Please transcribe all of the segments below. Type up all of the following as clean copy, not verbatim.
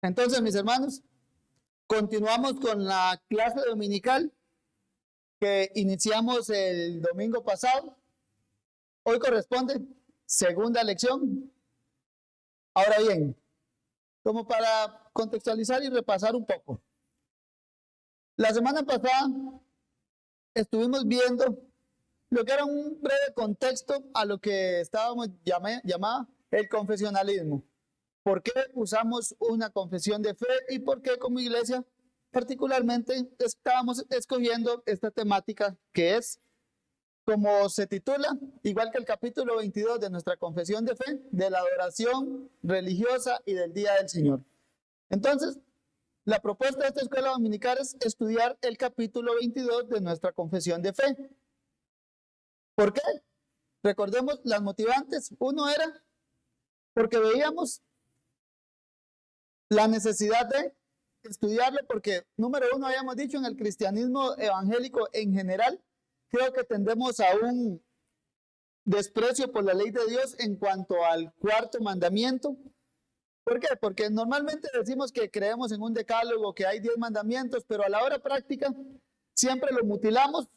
Entonces, mis hermanos, continuamos con la clase dominical que iniciamos el domingo pasado. Hoy corresponde segunda lección. Ahora bien, como para contextualizar y repasar un poco. La semana pasada estuvimos viendo lo que era un breve contexto a lo que estábamos llamado el confesionalismo. ¿Por qué usamos una confesión de fe y por qué como iglesia particularmente estábamos escogiendo esta temática que es, como se titula, igual que el capítulo 22 de nuestra confesión de fe, de la adoración religiosa y del día del Señor? Entonces, la propuesta de esta escuela dominical es estudiar el capítulo 22 de nuestra confesión de fe. ¿Por qué? Recordemos las motivantes. Uno era porque veíamos la necesidad de estudiarlo porque, número uno, habíamos dicho, en el cristianismo evangélico en general, creo que tendemos a un desprecio por la ley de Dios en cuanto al cuarto mandamiento. ¿Por qué? Porque normalmente decimos que creemos en un decálogo, que hay 10 mandamientos, pero a la hora práctica siempre lo mutilamos.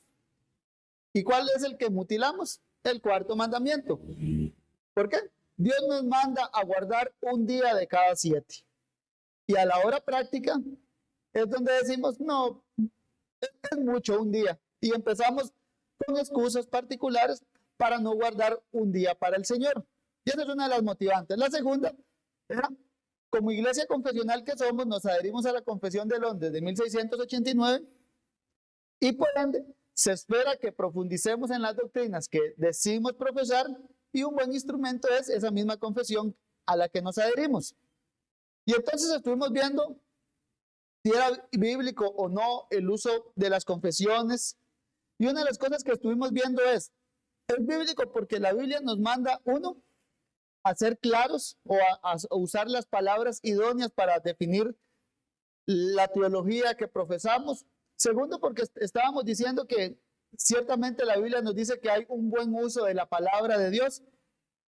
¿Y cuál es el que mutilamos? El cuarto mandamiento. ¿Por qué? Dios nos manda a guardar un día de cada 7. Y a la hora práctica es donde decimos, no, es mucho un día. Y empezamos con excusas particulares para no guardar un día para el Señor. Y esa es una de las motivantes. La segunda era, como iglesia confesional que somos, nos adherimos a la Confesión de Londres de 1689 y por ende se espera que profundicemos en las doctrinas que decimos profesar y un buen instrumento es esa misma confesión a la que nos adherimos. Y entonces estuvimos viendo si era bíblico o no el uso de las confesiones. Y una de las cosas que estuvimos viendo es bíblico porque la Biblia nos manda, uno, a ser claros o a usar las palabras idóneas para definir la teología que profesamos. Segundo, porque estábamos diciendo que ciertamente la Biblia nos dice que hay un buen uso de la palabra de Dios.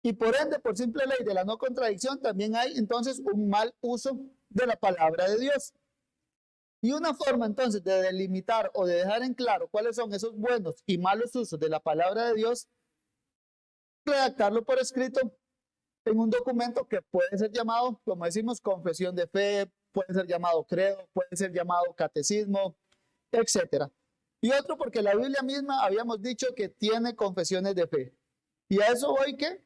Y por ende, por simple ley de la no contradicción, también hay entonces un mal uso de la palabra de Dios. Y una forma entonces de delimitar o de dejar en claro cuáles son esos buenos y malos usos de la palabra de Dios, redactarlo por escrito en un documento que puede ser llamado, como decimos, confesión de fe, puede ser llamado credo, puede ser llamado catecismo, etc. Y otro porque la Biblia misma habíamos dicho que tiene confesiones de fe. Y a eso voy que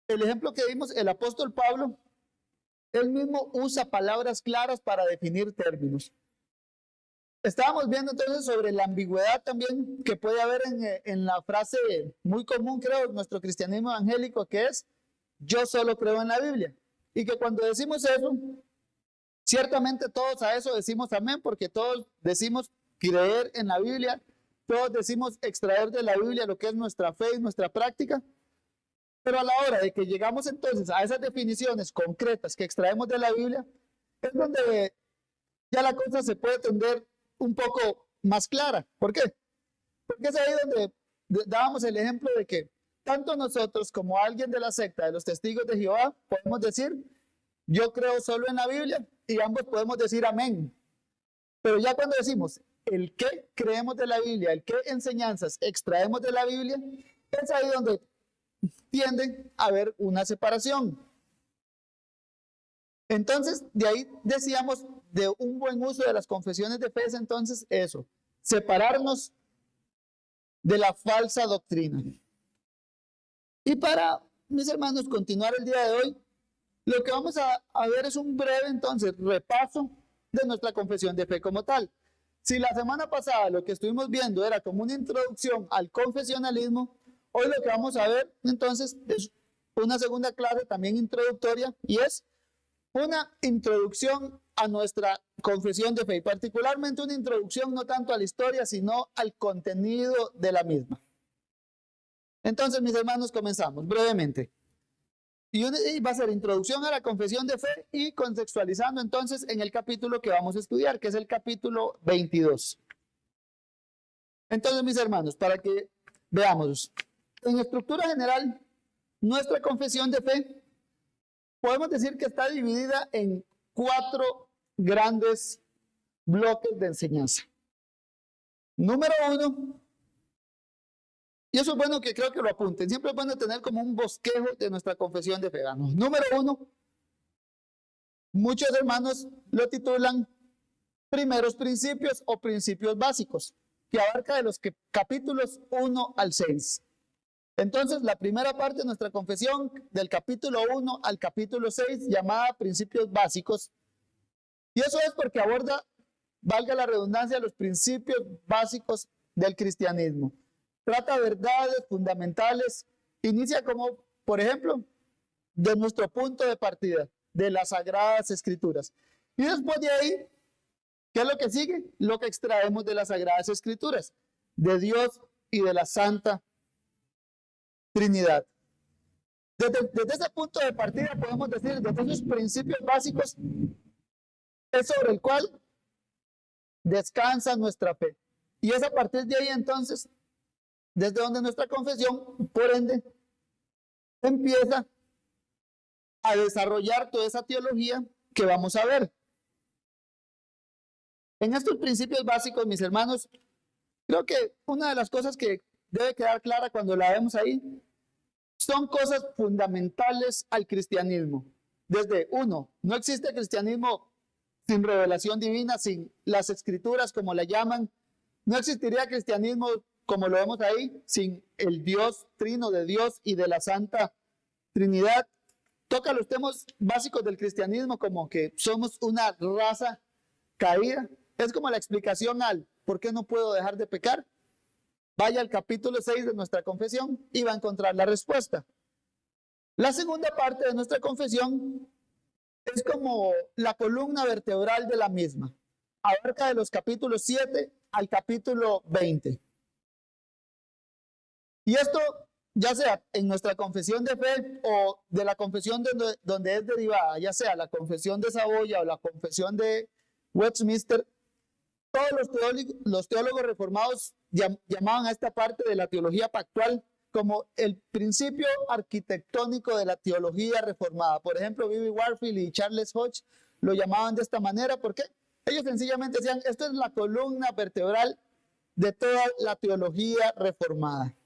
el ejemplo que dimos, el apóstol Pablo, él mismo usa palabras claras para definir términos. Estábamos viendo entonces sobre la ambigüedad también que puede haber en la frase muy común, creo, en nuestro cristianismo evangélico, que es, yo solo creo en la Biblia. Y que cuando decimos eso, ciertamente todos a eso decimos amén, porque todos decimos creer en la Biblia, todos decimos extraer de la Biblia lo que es nuestra fe y nuestra práctica. Pero a la hora de que llegamos entonces a esas definiciones concretas que extraemos de la Biblia, es donde ya la cosa se puede tender un poco más clara. ¿Por qué? Porque es ahí donde dábamos el ejemplo de que tanto nosotros como alguien de la secta de los testigos de Jehová podemos decir, yo creo solo en la Biblia, y ambos podemos decir amén. Pero ya cuando decimos el qué creemos de la Biblia, el qué enseñanzas extraemos de la Biblia, es ahí donde tiende a haber una separación. Entonces, de ahí decíamos de un buen uso de las confesiones de fe, es entonces eso, separarnos de la falsa doctrina. Y para, mis hermanos, continuar el día de hoy, lo que vamos a ver es un breve, entonces, repaso de nuestra confesión de fe como tal. Si la semana pasada lo que estuvimos viendo era como una introducción al confesionalismo, hoy lo que vamos a ver, entonces, es una segunda clase también introductoria y es una introducción a nuestra confesión de fe y particularmente una introducción no tanto a la historia, sino al contenido de la misma. Entonces, mis hermanos, comenzamos brevemente. Y va a ser introducción a la confesión de fe y contextualizando entonces en el capítulo que vamos a estudiar, que es el capítulo 22. Entonces, mis hermanos, para que veamos, en estructura general, nuestra confesión de fe podemos decir que está dividida en 4 grandes bloques de enseñanza. Número 1, y eso es bueno que creo que lo apunten, siempre es bueno tener como un bosquejo de nuestra confesión de fe. Número 1, muchos hermanos lo titulan primeros principios o principios básicos, que abarca de los capítulos 1 al 6. Entonces, la primera parte de nuestra confesión, del capítulo 1 al capítulo 6, llamada principios básicos, y eso es porque aborda, valga la redundancia, los principios básicos del cristianismo. Trata verdades fundamentales, inicia como, por ejemplo, de nuestro punto de partida, de las Sagradas Escrituras. Y después de ahí, ¿qué es lo que sigue? Lo que extraemos de las Sagradas Escrituras, de Dios y de la Santa Trinidad. Desde ese punto de partida podemos decir, desde esos principios básicos, es sobre el cual descansa nuestra fe. Y es a partir de ahí entonces, desde donde nuestra confesión, por ende, empieza a desarrollar toda esa teología que vamos a ver. En estos principios básicos, mis hermanos, creo que una de las cosas que debe quedar clara cuando la vemos ahí, son cosas fundamentales al cristianismo. Desde uno, no existe cristianismo sin revelación divina, sin las escrituras como la llaman. No existiría cristianismo como lo vemos ahí, sin el Dios trino de Dios y de la Santa Trinidad. Toca los temas básicos del cristianismo como que somos una raza caída. Es como la explicación al ¿por qué no puedo dejar de pecar? Vaya al capítulo 6 de nuestra confesión y va a encontrar la respuesta. La segunda parte de nuestra confesión es como la columna vertebral de la misma. Abarca de los capítulos 7 al capítulo 20. Y esto, ya sea en nuestra confesión de fe o de la confesión donde es derivada, ya sea la confesión de Saboya o la confesión de Westminster, todos los teólogos reformados llamaban a esta parte de la teología pactual como el principio arquitectónico de la teología reformada. Por ejemplo, B.B. Warfield y Charles Hodge lo llamaban de esta manera. ¿Por qué? Ellos sencillamente decían, esto es la columna vertebral de toda la teología reformada.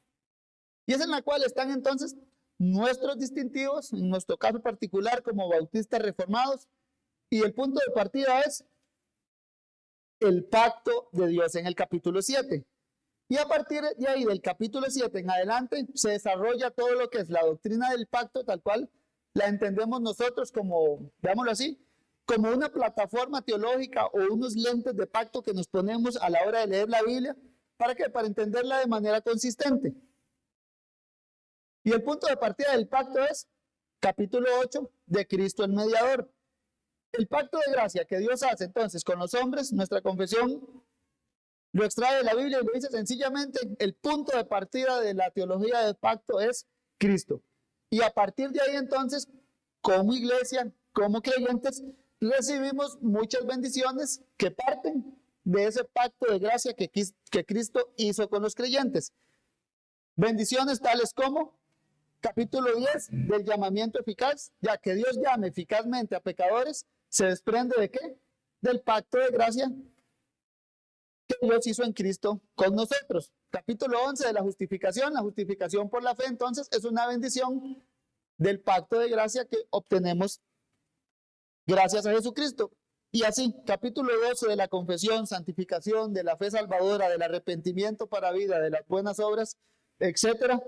Y es en la cual están entonces nuestros distintivos, en nuestro caso particular como bautistas reformados, y el punto de partida es el pacto de Dios en el capítulo 7. Y a partir de ahí, del capítulo 7 en adelante, se desarrolla todo lo que es la doctrina del pacto, tal cual la entendemos nosotros como, veámoslo así, como una plataforma teológica o unos lentes de pacto que nos ponemos a la hora de leer la Biblia. ¿Para qué? Para entenderla de manera consistente. Y el punto de partida del pacto es capítulo 8 de Cristo el mediador. El pacto de gracia que Dios hace entonces con los hombres, nuestra confesión lo extrae de la Biblia y lo dice sencillamente, el punto de partida de la teología del pacto es Cristo. Y a partir de ahí entonces, como iglesia, como creyentes, recibimos muchas bendiciones que parten de ese pacto de gracia que Cristo hizo con los creyentes. Bendiciones tales como capítulo 10 del llamamiento eficaz, ya que Dios llame eficazmente a pecadores, se desprende ¿de qué? Del pacto de gracia que Dios hizo en Cristo con nosotros. Capítulo 11 de la justificación por la fe, entonces, es una bendición del pacto de gracia que obtenemos gracias a Jesucristo. Y así, capítulo 12 de la confesión, santificación, de la fe salvadora, del arrepentimiento para vida, de las buenas obras, etcétera.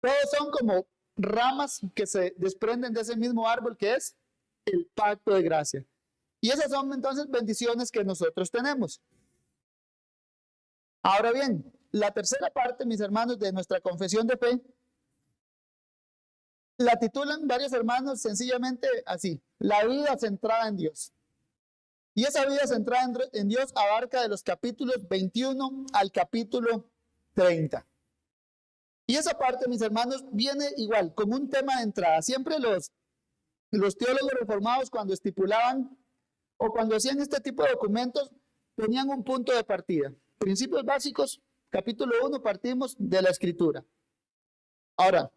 Todos son como ramas que se desprenden de ese mismo árbol que es el pacto de gracia. Y esas son entonces bendiciones que nosotros tenemos. Ahora bien, la tercera parte, mis hermanos, de nuestra confesión de fe, la titulan varios hermanos sencillamente así, la vida centrada en Dios. Y esa vida centrada en Dios abarca de los capítulos 21 al capítulo 30. Y esa parte, mis hermanos, viene igual, como un tema de entrada. Siempre los teólogos reformados cuando estipulaban o cuando hacían este tipo de documentos, tenían un punto de partida. Principios básicos, capítulo 1, partimos de la Escritura. Ahora,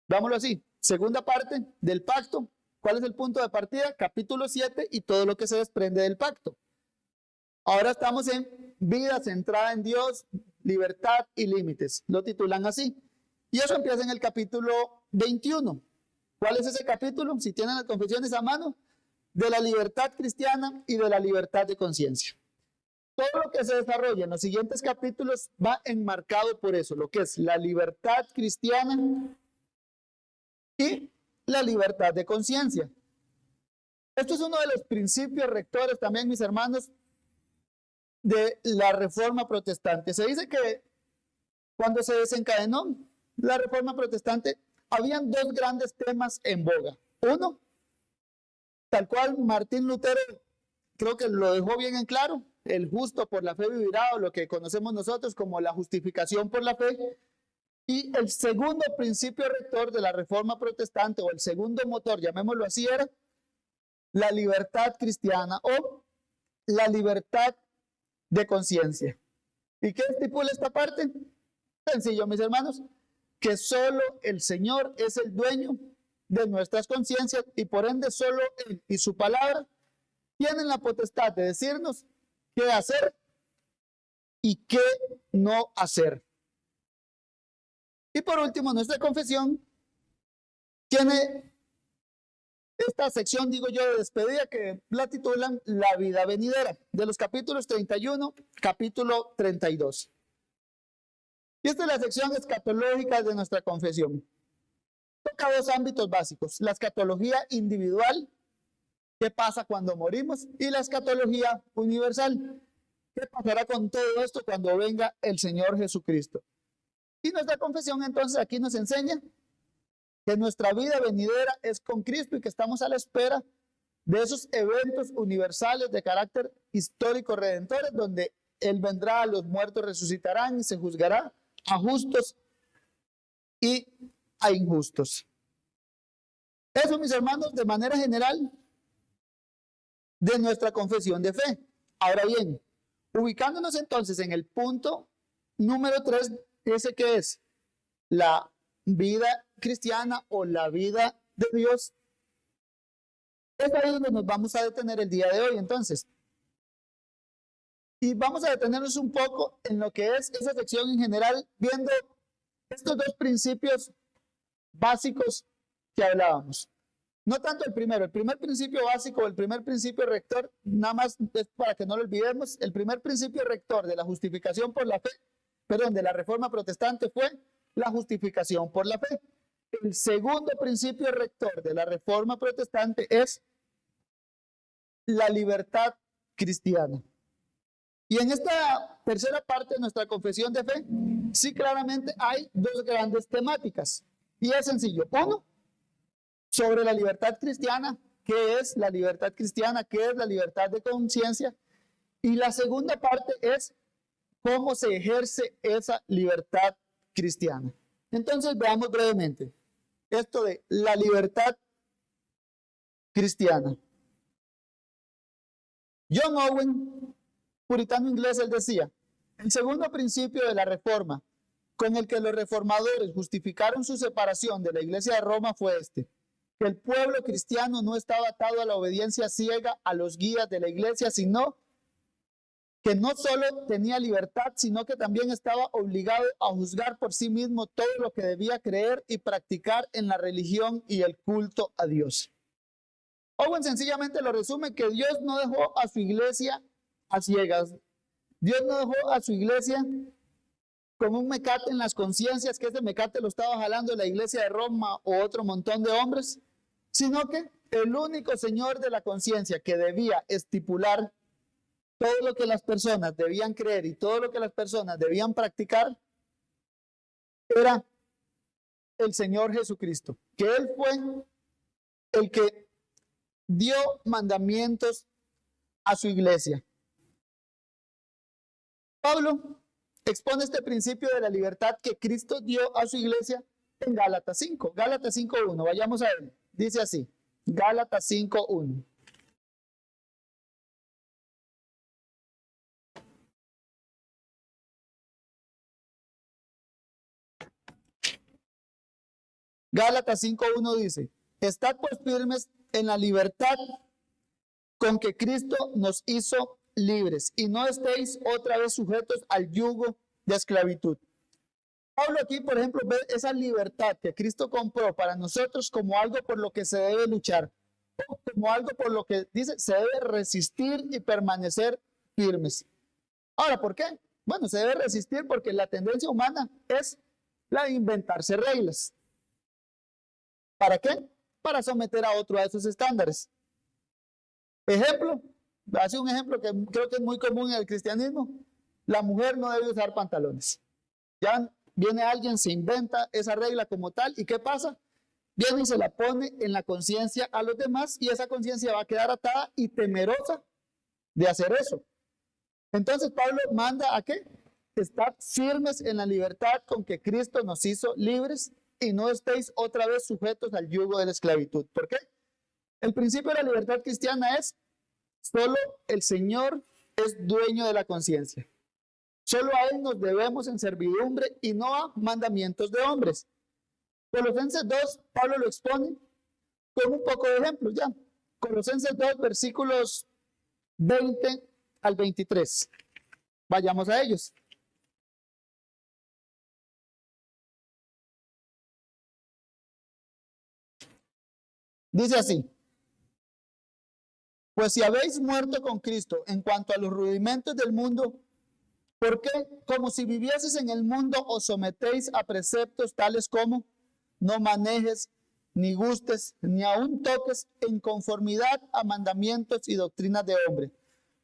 vámonos así. Segunda parte del pacto. ¿Cuál es el punto de partida? Capítulo 7 y todo lo que se desprende del pacto. Ahora estamos en vida centrada en Dios, libertad y límites. Lo titulan así. Y eso empieza en el capítulo 21. ¿Cuál es ese capítulo? Si tienen las confesiones a mano, de la libertad cristiana y de la libertad de conciencia. Todo lo que se desarrolla en los siguientes capítulos va enmarcado por eso, lo que es la libertad cristiana y la libertad de conciencia. Esto es uno de los principios rectores también, mis hermanos, de la Reforma Protestante. Se dice que cuando se desencadenó la Reforma Protestante, habían dos grandes temas en boga. Uno, tal cual Martín Lutero creo que lo dejó bien en claro, el justo por la fe vivirá, o lo que conocemos nosotros como la justificación por la fe. Y el segundo principio rector de la Reforma Protestante, o el segundo motor, llamémoslo así, era la libertad cristiana o la libertad de conciencia. ¿Y qué estipula esta parte? Sencillo, mis hermanos, que solo el Señor es el dueño de nuestras conciencias y por ende solo Él y su palabra tienen la potestad de decirnos qué hacer y qué no hacer. Y por último, nuestra confesión tiene esta sección, digo yo, de despedida que la titulan La vida venidera, de los capítulos 31, capítulo 32. Y esta es la sección escatológica de nuestra confesión. Toca dos ámbitos básicos: la escatología individual, qué pasa cuando morimos, y la escatología universal, qué pasará con todo esto cuando venga el Señor Jesucristo. Y nuestra confesión entonces aquí nos enseña que nuestra vida venidera es con Cristo y que estamos a la espera de esos eventos universales de carácter histórico redentores, donde Él vendrá, los muertos resucitarán y se juzgará a justos y a injustos. Eso, mis hermanos, de manera general, de nuestra confesión de fe. Ahora bien, ubicándonos entonces en el punto número 3, ese que es la vida cristiana o la vida de Dios, es ahí donde nos vamos a detener el día de hoy entonces. Y vamos a detenernos un poco en lo que es esa sección en general, viendo estos dos principios básicos que hablábamos. No tanto el primer principio básico, el primer principio rector, nada más es para que no lo olvidemos. El primer principio rector de la justificación por la fe, de la Reforma Protestante fue la justificación por la fe. El segundo principio rector de la Reforma Protestante es la libertad cristiana. Y en esta tercera parte de nuestra confesión de fe, sí claramente hay dos grandes temáticas. Y es sencillo. Uno, sobre la libertad cristiana, qué es la libertad cristiana, qué es la libertad de conciencia. Y la segunda parte es cómo se ejerce esa libertad cristiana. Entonces veamos brevemente esto de la libertad cristiana. John Owen, puritano inglés, él decía: el segundo principio de la reforma con el que los reformadores justificaron su separación de la Iglesia de Roma fue este: que el pueblo cristiano no estaba atado a la obediencia ciega a los guías de la Iglesia, sino que no solo tenía libertad, sino que también estaba obligado a juzgar por sí mismo todo lo que debía creer y practicar en la religión y el culto a Dios. Owen sencillamente lo resume que Dios no dejó a su iglesia a ciegas. Dios no dejó a su iglesia con un mecate en las conciencias, que ese mecate lo estaba jalando la Iglesia de Roma o otro montón de hombres, sino que el único Señor de la conciencia que debía estipular todo lo que las personas debían creer y todo lo que las personas debían practicar era el Señor Jesucristo, que Él fue el que dio mandamientos a su iglesia. Pablo expone este principio de la libertad que Cristo dio a su iglesia en Gálatas 5. Gálatas 5.1, vayamos a ver. Dice así, Gálatas 5.1. Gálatas 5.1 dice: estad pues firmes en la libertad con que Cristo nos hizo libres, y no estéis otra vez sujetos al yugo de esclavitud. Pablo aquí, por ejemplo, ve esa libertad que Cristo compró para nosotros como algo por lo que se debe luchar, como algo por lo que dice se debe resistir y permanecer firmes. Ahora, ¿por qué? Bueno, se debe resistir porque la tendencia humana es la de inventarse reglas. ¿Para qué? Para someter a otro a esos estándares. Ejemplo, hace un ejemplo que creo que es muy común en el cristianismo. La mujer no debe usar pantalones. Ya viene alguien, se inventa esa regla como tal, ¿y qué pasa? Viene y se la pone en la conciencia a los demás, y esa conciencia va a quedar atada y temerosa de hacer eso. Entonces Pablo manda a qué? Estar firmes en la libertad con que Cristo nos hizo libres, y no estéis otra vez sujetos al yugo de la esclavitud. ¿Por qué? El principio de la libertad cristiana es: solo el Señor es dueño de la conciencia. Solo a Él nos debemos en servidumbre y no a mandamientos de hombres. Colosenses 2, Pablo lo expone con un poco de ejemplos ya. Colosenses 2, versículos 20 al 23. Vayamos a ellos. Dice así: pues si habéis muerto con Cristo en cuanto a los rudimentos del mundo, ¿por qué, como si vivieses en el mundo, os sometéis a preceptos tales como: no manejes, ni gustes, ni aun toques en conformidad a mandamientos y doctrinas de hombre?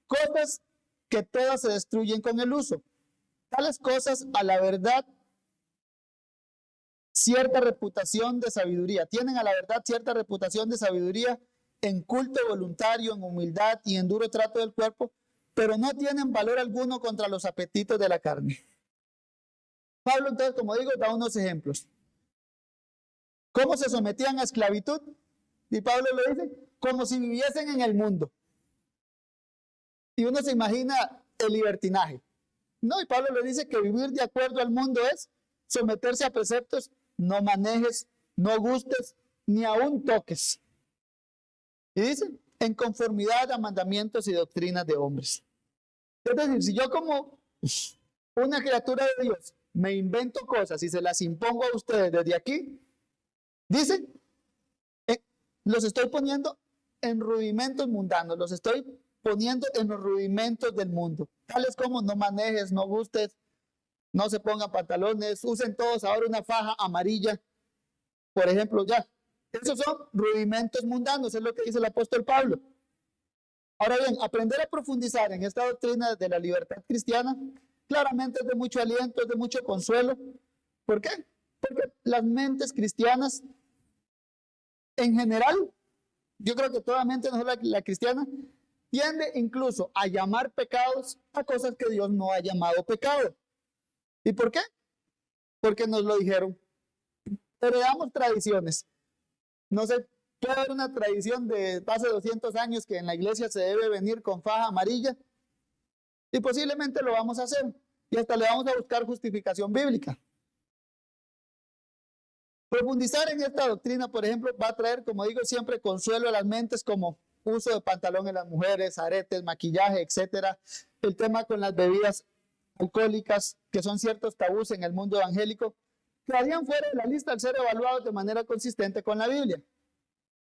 Cosas que todas se destruyen con el uso. Tales cosas, a la verdad, cierta reputación de sabiduría. Tienen a la verdad cierta reputación de sabiduría en culto voluntario, en humildad y en duro trato del cuerpo, pero no tienen valor alguno contra los apetitos de la carne. Pablo, entonces, como digo, da unos ejemplos. ¿Cómo se sometían a esclavitud? Y Pablo lo dice: como si viviesen en el mundo. Y uno se imagina el libertinaje. No, y Pablo le dice que vivir de acuerdo al mundo es someterse a preceptos: no manejes, no gustes, ni aun toques. Y dice: en conformidad a mandamientos y doctrinas de hombres. Es decir, si yo como una criatura de Dios me invento cosas y se las impongo a ustedes desde aquí, dice, los estoy poniendo en rudimentos mundanos, los estoy poniendo en los rudimentos del mundo, tales como: no manejes, no gustes, no se pongan pantalones, usen todos ahora una faja amarilla, por ejemplo, ya. Esos son rudimentos mundanos, es lo que dice el apóstol Pablo. Ahora bien, aprender a profundizar en esta doctrina de la libertad cristiana, claramente es de mucho aliento, es de mucho consuelo. ¿Por qué? Porque las mentes cristianas, en general, yo creo que toda mente, no solo la cristiana, tiende incluso a llamar pecados a cosas que Dios no ha llamado pecado. ¿Y por qué? Porque nos lo dijeron. Heredamos tradiciones. No sé, puede haber una tradición de hace 200 años que en la iglesia se debe venir con faja amarilla, y posiblemente lo vamos a hacer, y hasta le vamos a buscar justificación bíblica. Profundizar en esta doctrina, por ejemplo, va a traer, como digo siempre, consuelo a las mentes, como uso de pantalón en las mujeres, aretes, maquillaje, etcétera. El tema con las bebidas alcohólicas, que son ciertos tabús en el mundo evangélico, quedarían fuera de la lista al ser evaluados de manera consistente con la Biblia.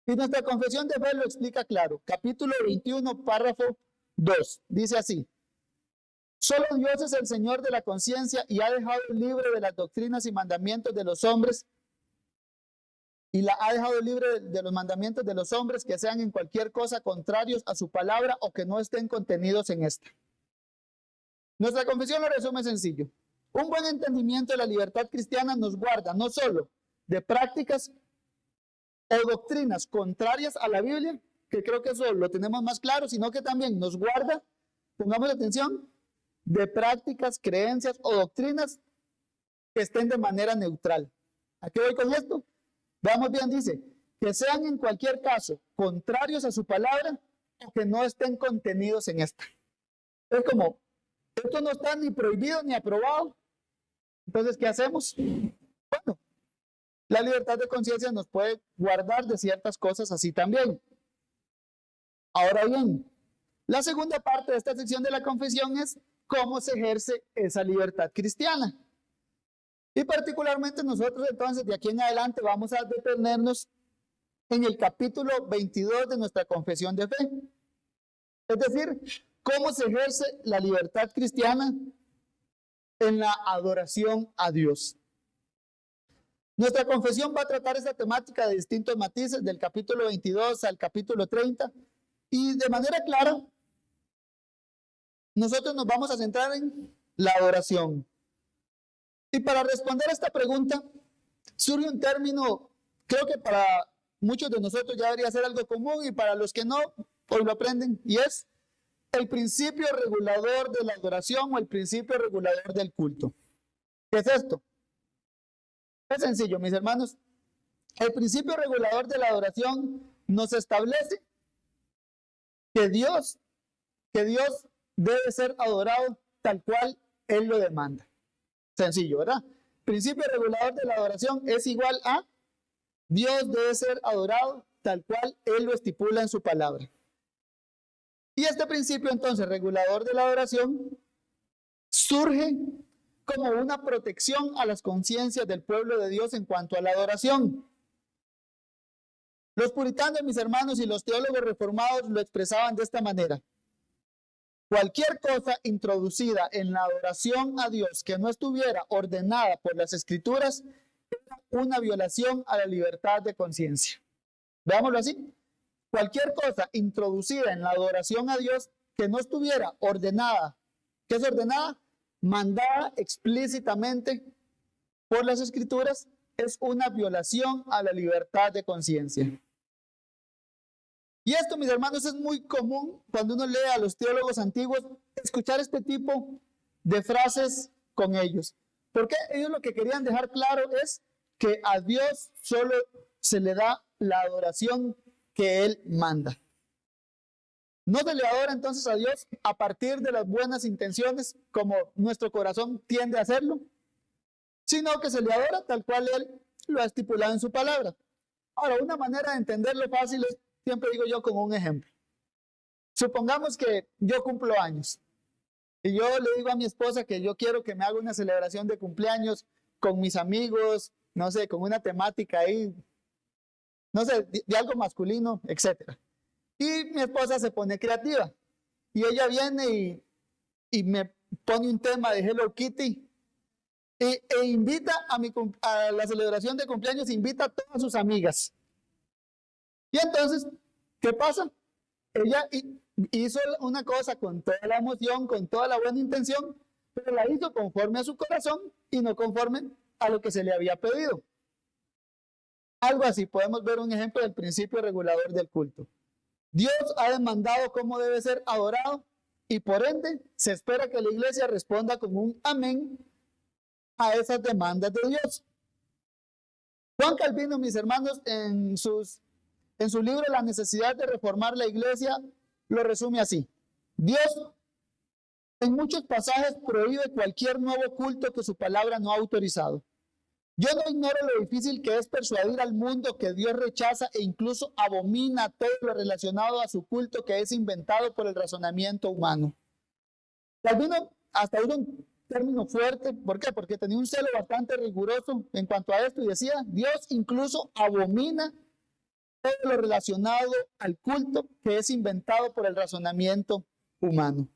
Y nuestra confesión de fe lo explica claro. Capítulo 21, párrafo 2. Dice así: solo Dios es el Señor de la conciencia y ha dejado libre de las doctrinas y mandamientos de los hombres, y la ha dejado libre de los mandamientos de los hombres que sean en cualquier cosa contrarios a su palabra o que no estén contenidos en esta. Nuestra confesión lo resume sencillo. Un buen entendimiento de la libertad cristiana nos guarda no solo de prácticas o doctrinas contrarias a la Biblia, que creo que eso lo tenemos más claro, sino que también nos guarda, pongamos atención, de prácticas, creencias o doctrinas que estén de manera neutral. ¿A qué voy con esto? Veamos bien, dice, que sean en cualquier caso contrarios a su palabra o que no estén contenidos en esta. Es como, esto no está ni prohibido ni aprobado. Entonces, ¿qué hacemos? Bueno, la libertad de conciencia nos puede guardar de ciertas cosas así también. Ahora bien, la segunda parte de esta sección de la confesión es cómo se ejerce esa libertad cristiana. Y particularmente nosotros entonces de aquí en adelante vamos a detenernos en el capítulo 22 de nuestra confesión de fe. Es decir, cómo se ejerce la libertad cristiana en la adoración a Dios. Nuestra confesión va a tratar esta temática de distintos matices, del capítulo 22 al capítulo 30, y de manera clara, nosotros nos vamos a centrar en la adoración. Y para responder a esta pregunta, surge un término, creo que para muchos de nosotros ya debería ser algo común, y para los que no, hoy lo aprenden, y es el principio regulador de la adoración o el principio regulador del culto. ¿Qué es esto? Es sencillo, mis hermanos. El principio regulador de la adoración nos establece que Dios debe ser adorado tal cual Él lo demanda. Sencillo, ¿verdad? Principio regulador de la adoración es igual a Dios debe ser adorado tal cual Él lo estipula en su palabra. Y este principio entonces regulador de la adoración surge como una protección a las conciencias del pueblo de Dios en cuanto a la adoración. Los puritanos, mis hermanos, y los teólogos reformados lo expresaban de esta manera: cualquier cosa introducida en la adoración a Dios que no estuviera ordenada por las Escrituras era una violación a la libertad de conciencia. Veámoslo así. Cualquier cosa introducida en la adoración a Dios que no estuviera ordenada, ¿qué es ordenada? Mandada explícitamente por las Escrituras, es una violación a la libertad de conciencia. Y esto, mis hermanos, es muy común cuando uno lee a los teólogos antiguos, escuchar este tipo de frases con ellos. Porque ellos lo que querían dejar claro es que a Dios solo se le da la adoración que Él manda. No se le adora entonces a Dios a partir de las buenas intenciones, como nuestro corazón tiende a hacerlo, sino que se le adora tal cual Él lo ha estipulado en su palabra. Ahora, una manera de entenderlo fácil es, siempre digo yo, con un ejemplo. Supongamos que yo cumplo años y yo le digo a mi esposa que yo quiero que me haga una celebración de cumpleaños con mis amigos, no sé, con una temática ahí, no sé, de algo masculino, etc. Y mi esposa se pone creativa y ella viene y me pone un tema de Hello Kitty e invita a la celebración de cumpleaños, invita a todas sus amigas. Y entonces, ¿qué pasa? Ella hizo una cosa con toda la emoción, con toda la buena intención, pero la hizo conforme a su corazón y no conforme a lo que se le había pedido. Algo así, podemos ver un ejemplo del principio regulador del culto. Dios ha demandado cómo debe ser adorado y por ende se espera que la iglesia responda con un amén a esas demandas de Dios. Juan Calvino, mis hermanos, en su libro La necesidad de reformar la iglesia, lo resume así: Dios en muchos pasajes prohíbe cualquier nuevo culto que su palabra no ha autorizado. Yo no ignoro lo difícil que es persuadir al mundo que Dios rechaza e incluso abomina todo lo relacionado a su culto que es inventado por el razonamiento humano. Calvino hasta usó un término fuerte. ¿Por qué? Porque tenía un celo bastante riguroso en cuanto a esto y decía: Dios incluso abomina todo lo relacionado al culto que es inventado por el razonamiento humano.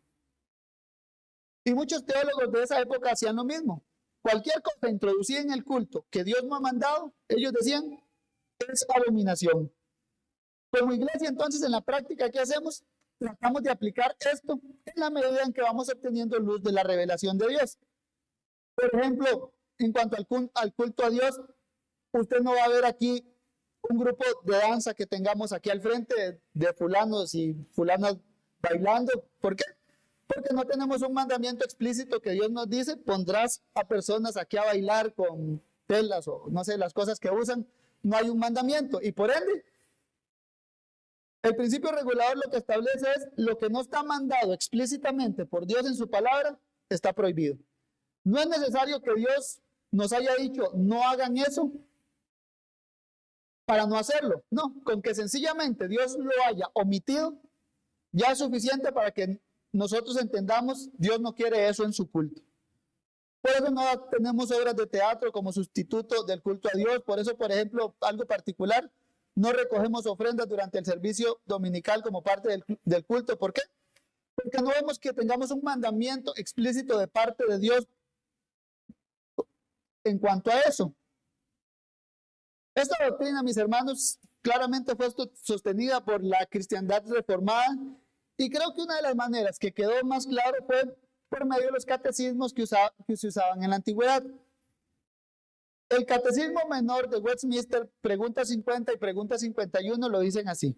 Y muchos teólogos de esa época hacían lo mismo. Cualquier cosa introducida en el culto que Dios no ha mandado, ellos decían, es abominación. Como iglesia, entonces, en la práctica, ¿qué hacemos? Tratamos de aplicar esto en la medida en que vamos obteniendo luz de la revelación de Dios. Por ejemplo, en cuanto al culto a Dios, usted no va a ver aquí un grupo de danza que tengamos aquí al frente de fulanos y fulanas bailando. ¿Por qué? Porque no tenemos un mandamiento explícito que Dios nos dice: pondrás a personas aquí a bailar con telas o no sé, las cosas que usan. No hay un mandamiento y por ende el principio regulador lo que establece es: lo que no está mandado explícitamente por Dios en su palabra está prohibido. No es necesario que Dios nos haya dicho no hagan eso para no hacerlo. No, con que sencillamente Dios lo haya omitido, ya es suficiente para que nosotros entendamos, Dios no quiere eso en su culto. Por eso no tenemos obras de teatro como sustituto del culto a Dios. Por eso, por ejemplo, algo particular, no recogemos ofrendas durante el servicio dominical como parte del culto. ¿Por qué? Porque no vemos que tengamos un mandamiento explícito de parte de Dios en cuanto a eso. Esta doctrina, mis hermanos, claramente fue sostenida por la cristiandad reformada, y creo que una de las maneras que quedó más claro fue por medio de los catecismos que se usaban en la antigüedad. El Catecismo Menor de Westminster, pregunta 50 y pregunta 51, lo dicen así.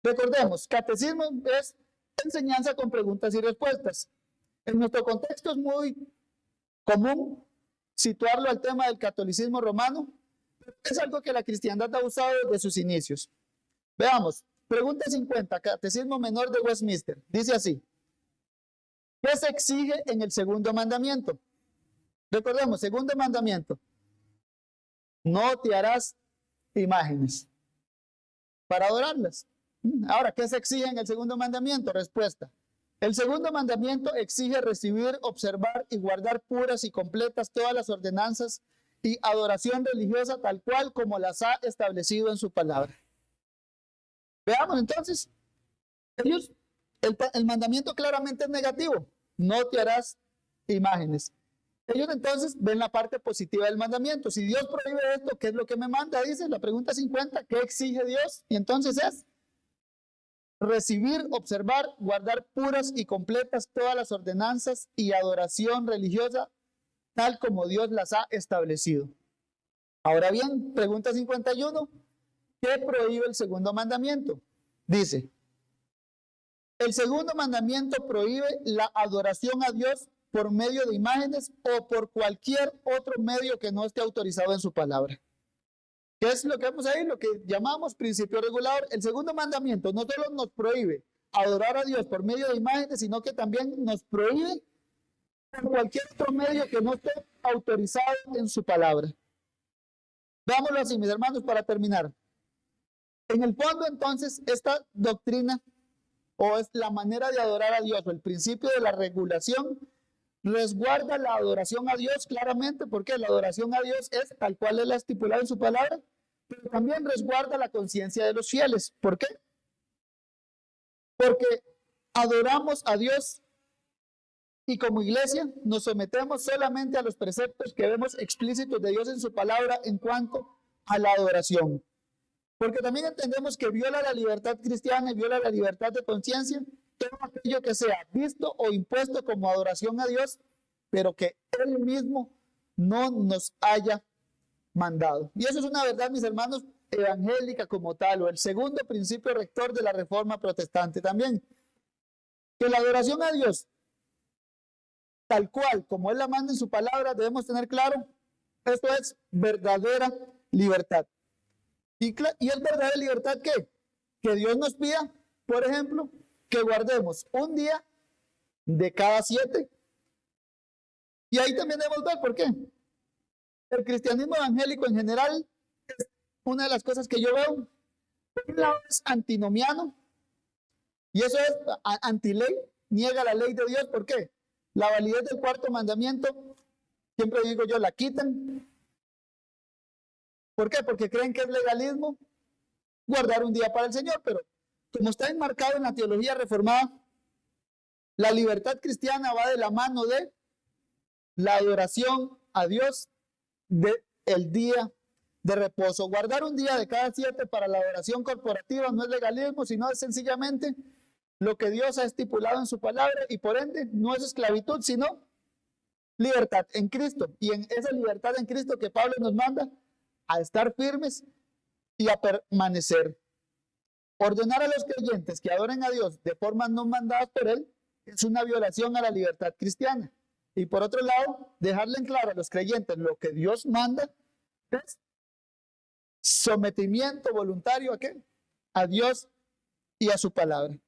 Recordemos, catecismo es enseñanza con preguntas y respuestas. En nuestro contexto es muy común situarlo al tema del catolicismo romano. Es algo que la cristiandad ha usado desde sus inicios. Veamos, pregunta 50, Catecismo Menor de Westminster. Dice así: ¿qué se exige en el segundo mandamiento? Recordemos, segundo mandamiento: no te harás imágenes para adorarlas. Ahora, ¿qué se exige en el segundo mandamiento? Respuesta: el segundo mandamiento exige recibir, observar y guardar puras y completas todas las ordenanzas y adoración religiosa tal cual como las ha establecido en su palabra. Veamos entonces, el mandamiento claramente es negativo: no te harás imágenes. Ellos entonces ven la parte positiva del mandamiento. Si Dios prohíbe esto, ¿qué es lo que me manda? Dice la pregunta 50, ¿qué exige Dios? Y entonces es recibir, observar, guardar puras y completas todas las ordenanzas y adoración religiosa tal como Dios las ha establecido. Ahora bien, pregunta 51, ¿qué prohíbe el segundo mandamiento? Dice, el segundo mandamiento prohíbe la adoración a Dios por medio de imágenes o por cualquier otro medio que no esté autorizado en su palabra. ¿Qué es lo que vemos ahí? Lo que llamamos principio regulador. El segundo mandamiento no solo nos prohíbe adorar a Dios por medio de imágenes, sino que también nos prohíbe por cualquier otro medio que no esté autorizado en su palabra. Veámoslo así, mis hermanos, para terminar. En el fondo, entonces, esta doctrina, o es la manera de adorar a Dios, o el principio de la regulación, resguarda la adoración a Dios claramente, porque la adoración a Dios es tal cual él ha estipulado en su palabra, pero también resguarda la conciencia de los fieles. ¿Por qué? Porque adoramos a Dios y como iglesia nos sometemos solamente a los preceptos que vemos explícitos de Dios en su palabra en cuanto a la adoración. Porque también entendemos que viola la libertad cristiana y viola la libertad de conciencia todo aquello que sea visto o impuesto como adoración a Dios, pero que Él mismo no nos haya mandado. Y eso es una verdad, mis hermanos, evangélica como tal, o el segundo principio rector de la Reforma Protestante también, que la adoración a Dios, tal cual como Él la manda en su palabra, debemos tener claro, esto es verdadera libertad. ¿Y es verdadera libertad qué? Que Dios nos pida, por ejemplo, que guardemos un día de cada 7. Y ahí también debemos ver por qué. El cristianismo evangélico en general es una de las cosas que yo veo. Por un lado es antinomiano, y eso es antiley, niega la ley de Dios. ¿Por qué? La validez del cuarto mandamiento, siempre digo yo, la quitan. ¿Por qué? Porque creen que es legalismo guardar un día para el Señor, pero como está enmarcado en la teología reformada, la libertad cristiana va de la mano de la adoración a Dios del día de reposo. Guardar un día de cada 7 para la adoración corporativa no es legalismo, sino es sencillamente lo que Dios ha estipulado en su palabra, y por ende no es esclavitud, sino libertad en Cristo. Y en esa libertad en Cristo que Pablo nos manda a estar firmes y a permanecer. Ordenar a los creyentes que adoren a Dios de formas no mandadas por Él es una violación a la libertad cristiana. Y por otro lado, dejarle en claro a los creyentes lo que Dios manda es sometimiento voluntario ¿a qué? A Dios y a su palabra.